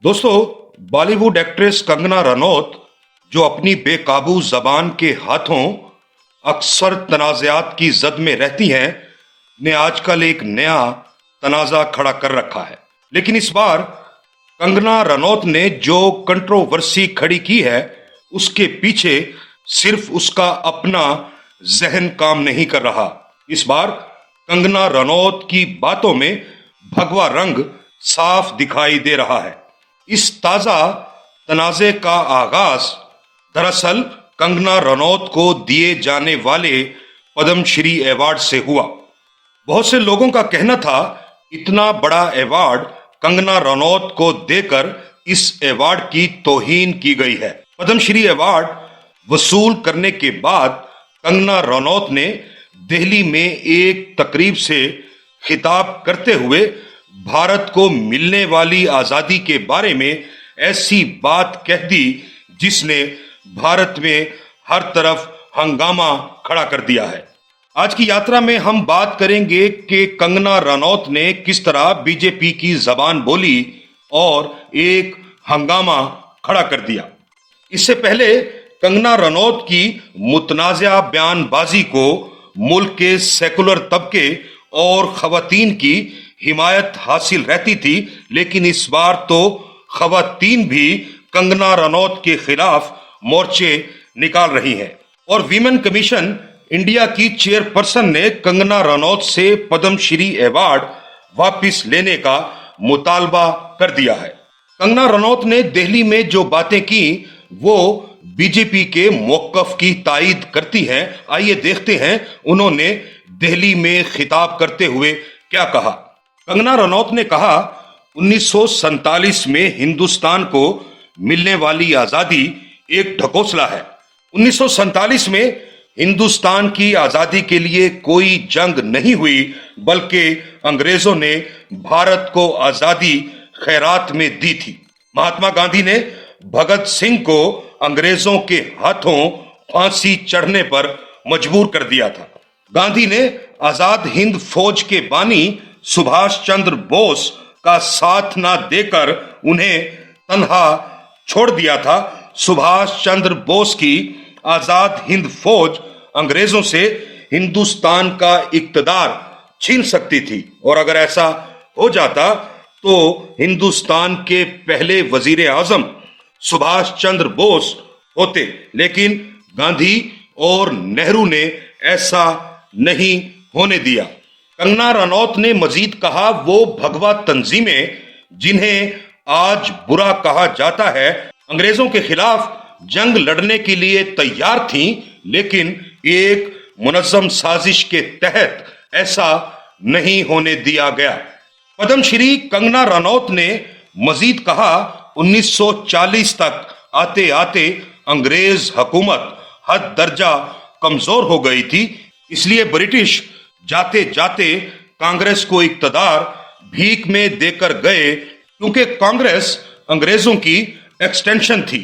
दोस्तों, बॉलीवुड एक्ट्रेस कंगना रनौत, जो अपनी बेकाबू जबान के हाथों अक्सर तनाज़ात की जद में रहती हैं, ने आजकल एक नया तनाज़ा खड़ा कर रखा है। लेकिन इस बार कंगना रनौत ने जो कंट्रोवर्सी खड़ी की है, उसके पीछे सिर्फ उसका अपना जहन काम नहीं कर रहा। इस बार कंगना रनौत की बातों में भगवा रंग साफ दिखाई दे रहा है। इस ताजा तनाजे का आगाज दरअसल कंगना रनौत को दिए जाने वाले पद्मश्री अवार्ड से हुआ। बहुत से लोगों का कहना था, इतना बड़ा अवार्ड कंगना रनौत को देकर इस अवार्ड की तौहीन की गई है। पद्मश्री अवार्ड वसूल करने के बाद कंगना रनौत ने दिल्ली में एक तकरीब से खिताब करते हुए भारत को मिलने वाली आजादी के बारे में ऐसी बात कह दी जिसने भारत में हर तरफ हंगामा खड़ा कर दिया है। आज की यात्रा में हम बात करेंगे कि कंगना रनौत ने किस तरह बीजेपी की जबान बोली और एक हंगामा खड़ा कर दिया। इससे पहले कंगना रनौत की मुतनाज़ा बयानबाजी को मुल्क के सेकुलर तबके और खवातीन की हिमायत हासिल रहती थी, लेकिन इस बार तो खवातीन भी कंगना रनौत के खिलाफ मोर्चे निकाल रही हैं और वीमेन कमीशन इंडिया की चेयरपर्सन ने कंगना रनौत से पद्मश्री अवार्ड वापस लेने का मुतालबा कर दिया है। कंगना रनौत ने दिल्ली में जो बातें की वो बीजेपी के मौकफ की तायद करती हैं। आइए देखते हैं उन्होंने दिल्ली में खिताब करते हुए क्या कहा। कंगना रनौत ने कहा, 1947 में हिंदुस्तान को मिलने वाली आजादी एक ढकोसला है। 1947 में हिंदुस्तान की आजादी के लिए कोई जंग नहीं हुई, बल्कि अंग्रेजों ने भारत को आजादी खैरात में दी थी। महात्मा गांधी ने भगत सिंह को अंग्रेजों के हाथों फांसी चढ़ने पर मजबूर कर दिया था। गांधी ने आजाद हिंद फौज के बानी सुभाष चंद्र बोस का साथ ना देकर उन्हें तन्हा छोड़ दिया था। सुभाष चंद्र बोस की आजाद हिंद फौज अंग्रेजों से हिंदुस्तान का इक्तदार छीन सकती थी और अगर ऐसा हो जाता तो हिंदुस्तान के पहले वजीर आजम सुभाष चंद्र बोस होते। लेकिन गांधी और नेहरू ने ऐसा नहीं होने दिया। कंगना रनौत ने मजीद कहा, वो भगवा तंजीमें जिन्हें आज बुरा कहा जाता है, अंग्रेजों के खिलाफ जंग लड़ने के लिए तैयार थीं, लेकिन एक मुनज़्ज़म साजिश के तहत ऐसा नहीं होने दिया गया। पद्मश्री कंगना रनौत ने मजीद कहा, 1940 तक आते आते अंग्रेज हुकूमत हद दर्जा कमजोर हो गई थी, इसलिए ब्रिटिश जाते जाते कांग्रेस को इक्तदार भीख में देकर गए, क्योंकि कांग्रेस अंग्रेजों की एक्सटेंशन थी।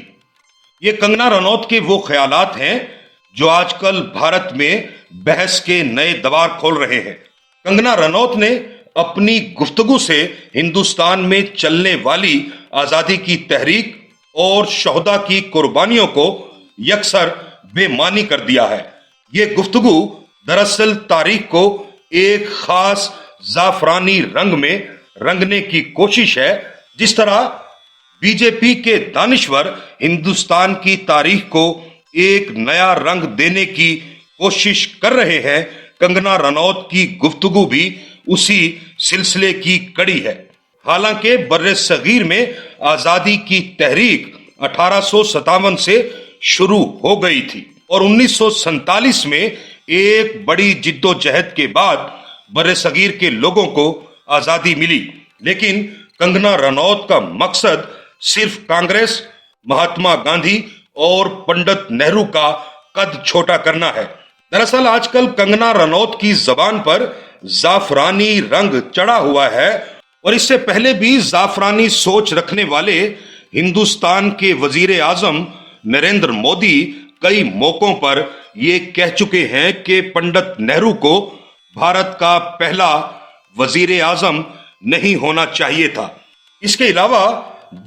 ये कंगना रनौत के वो ख्यालात हैं जो आजकल भारत में बहस के नए दवार खोल रहे हैं। कंगना रनौत ने अपनी गुफ्तगू से हिंदुस्तान में चलने वाली आजादी की तहरीक और शोहदा की कुर्बानियों को यकसर बेमानी कर दिया है। ये गुफ्तगू दरअसल तारीख को एक खास जाफरानी रंग में रंगने की कोशिश है। जिस तरह बीजेपी के दानिश्वर हिंदुस्तान की तारीख को एक नया रंग देने की कोशिश कर रहे हैं, कंगना रनौत की गुफ्तगू भी उसी सिलसिले की कड़ी है। हालांकि बर्रे सगीर में आजादी की तहरीक 1857 से शुरू हो गई थी और 1947 में एक बड़ी जिद्दोजहद के बाद बर्रे सगीर के लोगों को आजादी मिली। लेकिन कंगना रनौत का मकसद सिर्फ कांग्रेस, महात्मा गांधी और पंडित नेहरू का कद छोटा करना है। दरअसल आजकल कंगना रनौत की जबान पर जाफरानी रंग चढ़ा हुआ है और इससे पहले भी जाफरानी सोच रखने वाले हिंदुस्तान के वजीर आजम नरेंद्र मोदी कई मौकों पर ये कह चुके हैं कि पंडित नेहरू को भारत का पहला वजीर आजम नहीं होना चाहिए था। इसके अलावा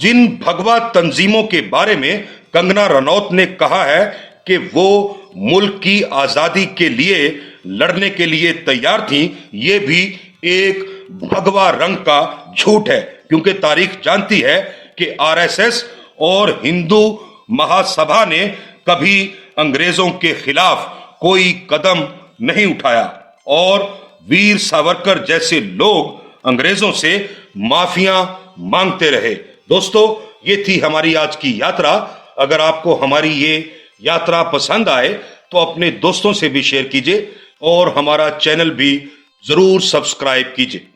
जिन भगवा तंजीमों के बारे में कंगना रनौत ने कहा है कि वो मुल्क की आजादी के लिए लड़ने के लिए तैयार थी, ये भी एक भगवा रंग का झूठ है, क्योंकि तारीख जानती है कि आरएसएस और हिंदू महासभा ने कभी अंग्रेजों के खिलाफ कोई कदम नहीं उठाया और वीर सावरकर जैसे लोग अंग्रेजों से माफिया मांगते रहे। दोस्तों, ये थी हमारी आज की यात्रा। अगर आपको हमारी ये यात्रा पसंद आए तो अपने दोस्तों से भी शेयर कीजिए और हमारा चैनल भी जरूर सब्सक्राइब कीजिए।